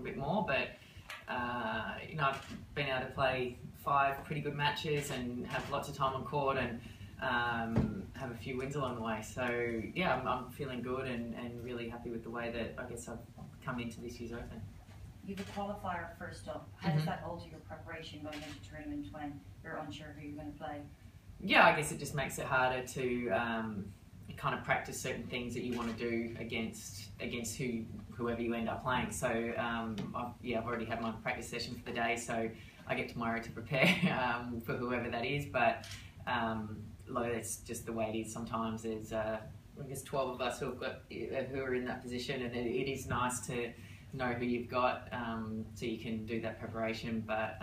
little bit more, but you know, I've been able to play 5 pretty good matches and have lots of time on court and have a few wins along the way. So yeah, I'm feeling good and really happy with the way that I guess I've come into this year's Open. You have a qualifier first up. How does that alter your preparation going into tournament when you're unsure who you're going to play? Yeah, I guess it just makes it harder to kind of practice certain things that you want to do against whoever you end up playing. So I've already had my practice session for the day, so I get tomorrow to prepare for whoever that is. But it's just the way it is. Sometimes there's I guess 12 of us who are in that position, and it is nice to know who you've got, so you can do that preparation. But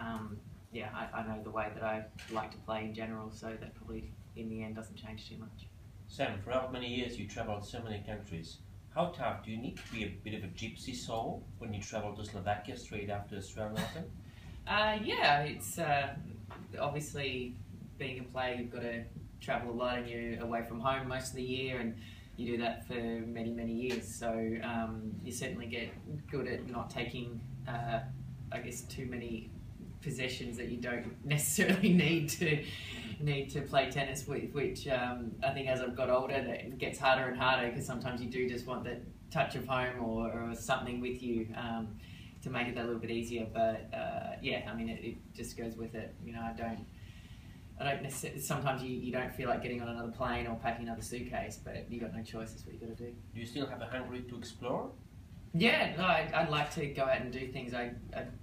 yeah, I know the way that I like to play in general, so that probably in the end doesn't change too much. Sam, for how many years you travelled so many countries? How tough? Do you need to be a bit of a gypsy soul when you travel to Slovakia straight after the Australian Open? Yeah, it's obviously being a player, you've got to travel a lot, and you're away from home most of the year, and you do that for many, many years. So you certainly get good at not taking, I guess, too many possessions that you don't necessarily need to play tennis with, which I think as I've got older, that gets harder and harder, because sometimes you do just want that touch of home or something with you to make it that little bit easier. But yeah, I mean, it just goes with it. You know, I don't necessarily, sometimes you don't feel like getting on another plane or packing another suitcase, but you got no choice. That's what you got to do. Do you still have a hunger to explore? Yeah, no, I'd like to go out and do things. I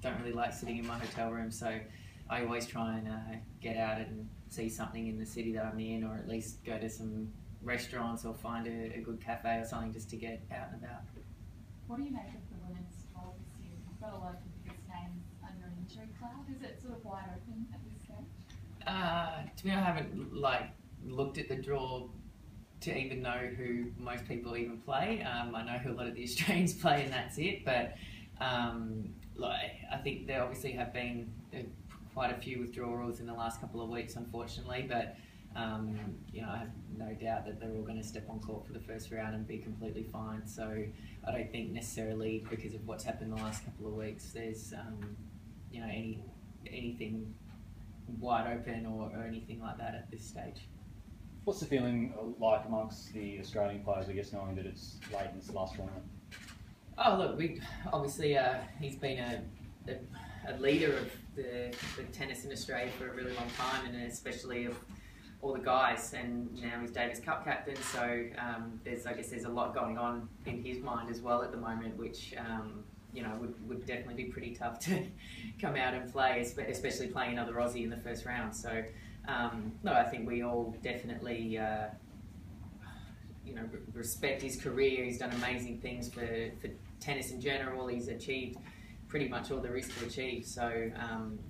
don't really like sitting in my hotel room, so I always try and get out and see something in the city that I'm in, or at least go to some restaurants or find a good cafe or something just to get out and about. What do you make of the women's role this year? You've got a lot of the biggest names under an injury cloud. Is it sort of wide open at this stage? To me, I haven't looked at the draw to even know who most people even play. I know who a lot of the Australians play, and that's it. But I think there obviously have been quite a few withdrawals in the last couple of weeks, unfortunately. But you know, I have no doubt that they're all going to step on court for the first round and be completely fine. So I don't think necessarily because of what's happened the last couple of weeks, there's you know, anything wide open or anything like that at this stage. What's the feeling like amongst the Australian players, I guess, knowing that it's late in this last tournament? Oh, look, obviously he's been a leader of the tennis in Australia for a really long time, and especially of all the guys, and now he's Davis Cup captain, so I guess there's a lot going on in his mind as well at the moment, which you know, would definitely be pretty tough to come out and play, especially playing another Aussie in the first round. So no, I think we all definitely you know, respect his career. He's done amazing things for tennis in general. He's achieved pretty much all there is to achieve. So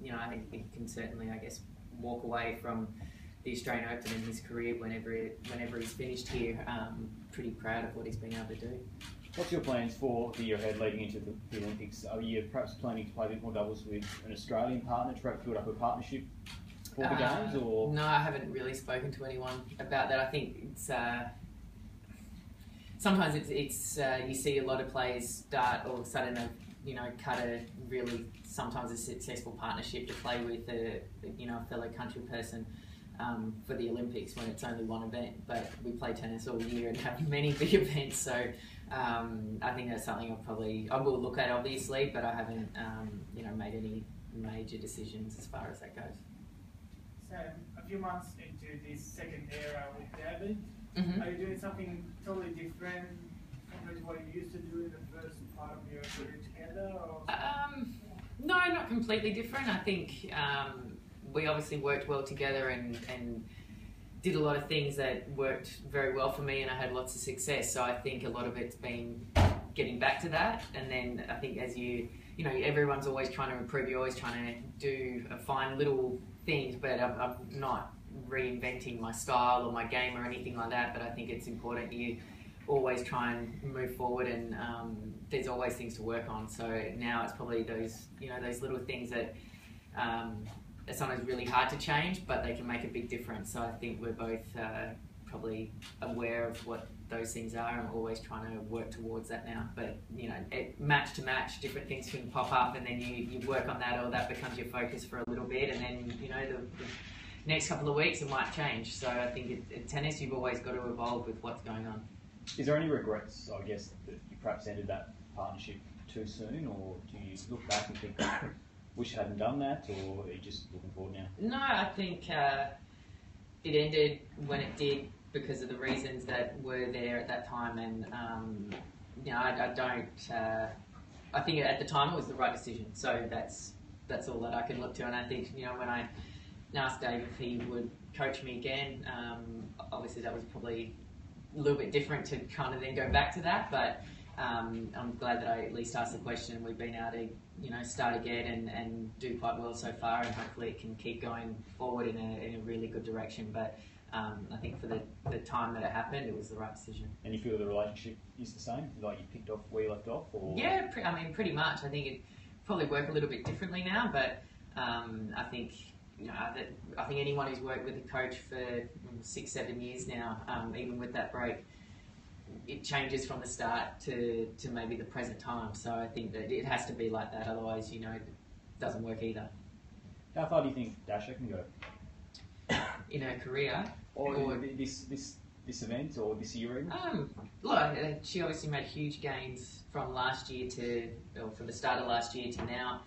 you know, I think he can certainly, I guess, walk away from the Australian Open in his career whenever he's finished here, pretty proud of what he's been able to do. What's your plans for the year ahead leading into the Olympics? Are you perhaps planning to play a bit more doubles with an Australian partner to perhaps build up a partnership for the games? Or no, I haven't really spoken to anyone about that. I think it's sometimes it's you see a lot of players start all of a sudden cut a really sometimes a successful partnership to play with a fellow country person for the Olympics when it's only one event. But we play tennis all year and have many big events, so I think that's something I will look at, obviously, but I haven't made any major decisions as far as that goes. So a few months into this second era with David, Mm-hmm. are you doing something totally different compared to what you used to do in the first part of your career together? Or? No, not completely different. I think we obviously worked well together and did a lot of things that worked very well for me, and I had lots of success. So I think a lot of it's been getting back to that. And then I think as everyone's always trying to improve. You're always trying to find little things, but I'm not reinventing my style or my game or anything like that. But I think it's important you always try and move forward, and there's always things to work on. So now it's probably those little things that are sometimes really hard to change, but they can make a big difference. So I think we're both probably aware of what those things are, and I'm always trying to work towards that now. But you know, match to match, different things can pop up, and then you work on that, or that becomes your focus for a little bit, and then you know the next couple of weeks it might change. So I think at tennis you've always got to evolve with what's going on. Is there any regrets, I guess, that you perhaps ended that partnership too soon, or do you look back and think, wish I hadn't done that, or are you just looking forward now? No, I think it ended when it did because of the reasons that were there at that time, and you know, I don't. I think at the time it was the right decision. So that's all that I can look to, and I think you know when I asked Dave if he would coach me again, obviously that was probably a little bit different to kind of then go back to that, but I'm glad that I at least asked the question. We've been able to, you know, start again and do quite well so far, and hopefully it can keep going forward in a really good direction. But I think for the time that it happened, it was the right decision. And you feel the relationship is the same? Like you picked off where you left off? Or? Yeah, I mean, pretty much. I think it probably work a little bit differently now, but I think, you know, I think anyone who's worked with a coach for 6-7 years now, even with that break, it changes from the start to maybe the present time. So I think that it has to be like that, otherwise, you know, it doesn't work either. How far do you think Dasha can go? In her career? Or this event, or this year even? Look, she obviously made huge gains from last year from the start of last year to now.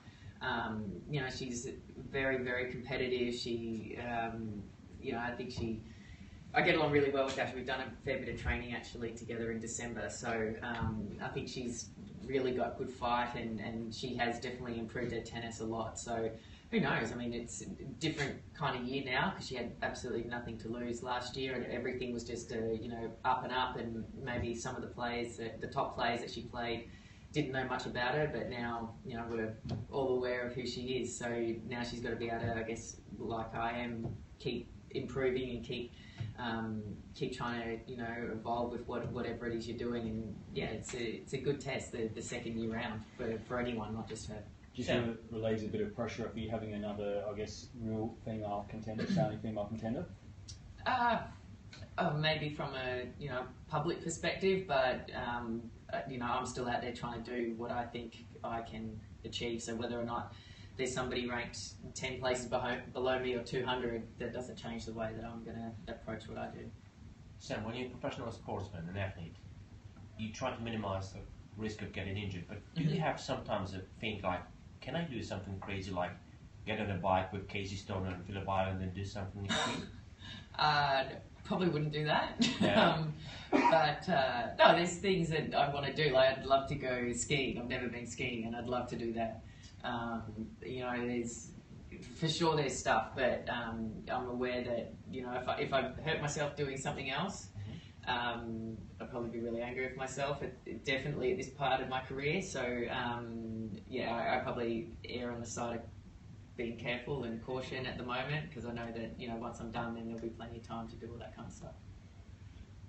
You know, she's very, very competitive. She, you know, I get along really well with Dasha. We've done a fair bit of training actually together in December. So I think she's really got good fight, and she has definitely improved her tennis a lot. So who knows? I mean, it's a different kind of year now because she had absolutely nothing to lose last year, and everything was just, you know, up and up. And maybe some of the players, the top players that she played, didn't know much about her, but now, you know, we're all aware of who she is. So now she's got to be able to, I guess, like I am, keep improving and keep trying to, you know, evolve with whatever it is you're doing. And yeah, it's a good test the second year round for anyone, not just her. Do you feel it relieves a bit of pressure if you're having another, I guess, real female contender, sounding female contender? Maybe from a, you know, public perspective, but you know, I'm still out there trying to do what I think I can achieve. So whether or not there's somebody ranked 10 places below me or 200, that doesn't change the way that I'm going to approach what I do. Sam, when you're a professional sportsman, an athlete, you try to minimize the risk of getting injured, but do you have sometimes a think like, can I do something crazy like get on a bike with Casey Stoner and Phillip Island and do something extreme? Probably wouldn't do that. Yeah. But no, there's things that I want to do. Like I'd love to go skiing. I've never been skiing, and I'd love to do that. You know, there's for sure there's stuff, but I'm aware that, you know, if I hurt myself doing something else, I'd probably be really angry with myself. Definitely at this part of my career. So yeah, I probably err on the side of being careful and caution at the moment, because I know that, you know, once I'm done, then there'll be plenty of time to do all that kind of stuff.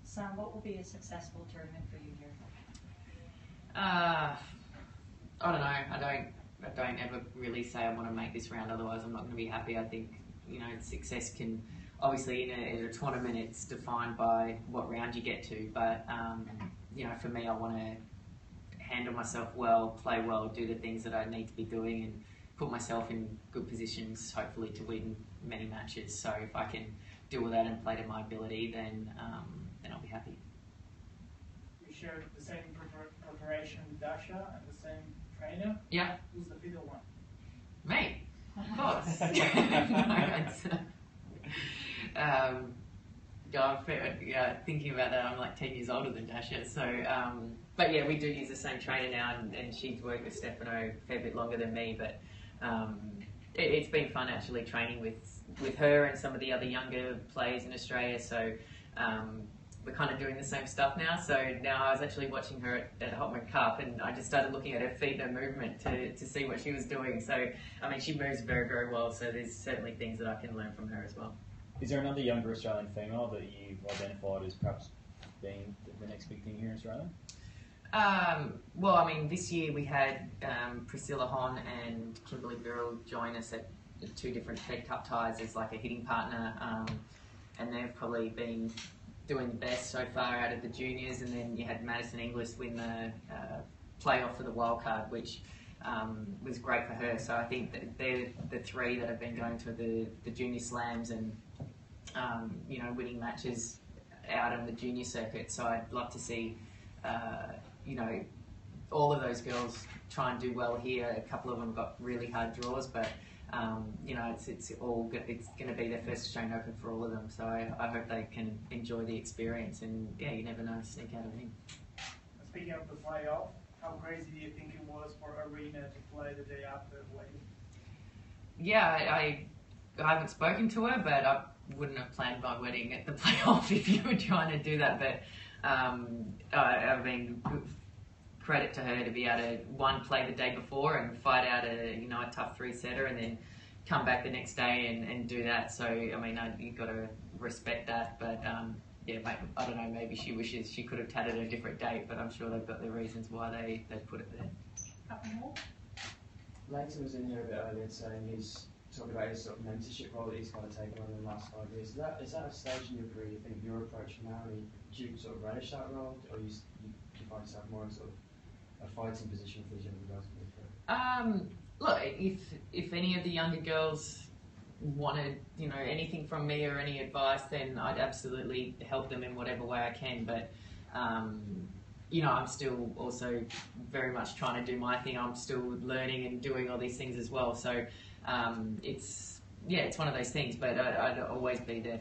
Sam, what will be a successful tournament for you here? I don't know. I don't ever really say I want to make this round, otherwise I'm not going to be happy. I think, you know, success can, obviously in a tournament it's defined by what round you get to, but you know, for me, I want to handle myself well, play well, do the things that I need to be doing, and put myself in good positions, hopefully to win many matches. So if I can do all that and play to my ability, then I'll be happy. You shared the same preparation with Dasha and the same trainer? Yeah. Who's the fiddle one? Me, of course. Thinking about that, I'm like 10 years older than Dasha. So, but yeah, we do use the same trainer now, and she's worked with Stefano a fair bit longer than me. But it's been fun actually training with her and some of the other younger players in Australia. So we're kind of doing the same stuff now. So now I was actually watching her at Hopman Cup, and I just started looking at her feet and her movement to see what she was doing. So, I mean, she moves very, very well. So there's certainly things that I can learn from her as well. Is there another younger Australian female that you've identified as perhaps being the next big thing here in Australia? Well, I mean, this year we had Priscilla Hon and Kimberly Birrell join us at 2 different Fed Cup ties as like a hitting partner, and they've probably been doing the best so far out of the juniors, and then you had Madison Inglis win the playoff for the wild card, which was great for her. So I think that they're the three that have been going to the junior slams and winning matches out on the junior circuit. So I'd love to see all of those girls try and do well here. A couple of them got really hard draws, but it's going to be their first Australian Open for all of them. So I hope they can enjoy the experience, and you never know, sneak out of them. Speaking of the playoff, how crazy do you think it was for Arena to play the day after the wedding? Yeah, I haven't spoken to her, but I wouldn't have planned my wedding at the playoff if you were trying to do that. But I mean, credit to her to be able to play the day before and fight out a tough 3-setter, and then come back the next day and do that. So I mean, you've got to respect that. But I don't know. Maybe she wishes she could have had it at a different date, but I'm sure they've got their reasons why they put it there. Couple more? Leighton was in here a bit earlier saying he's talking about his sort of mentorship role that he's kind of taken on in the last 5 years. Is that a stage in your career you think you're approaching now? Do you sort of relish that role, or do you find yourself more in sort of a fighting position for these younger girls coming through? Look, if any of the younger girls wanted anything from me or any advice, then I'd absolutely help them in whatever way I can. But I'm still also very much trying to do my thing. I'm still learning and doing all these things as well. So it's one of those things. But I'd always be there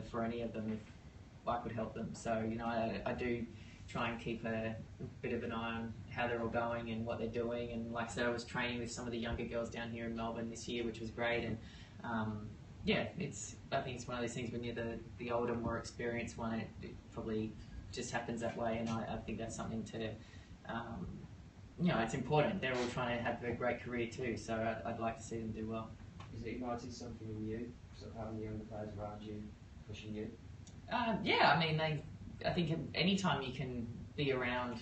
for any of them if I could help them. So I do try and keep a bit of an eye on how they're all going and what they're doing. And like I said, I was training with some of the younger girls down here in Melbourne this year, which was great. And I think it's one of those things when you're the older, more experienced one, it probably just happens that way. And I think that's something to, it's important. They're all trying to have a great career too, so I'd like to see them do well. Is it ignited something in you, sort of having the younger players around you, pushing you? I think any time you can be around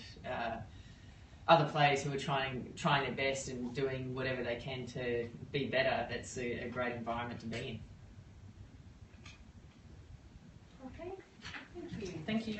other players who are trying their best and doing whatever they can to be better, that's a great environment to be in. Okay, thank you. Thank you.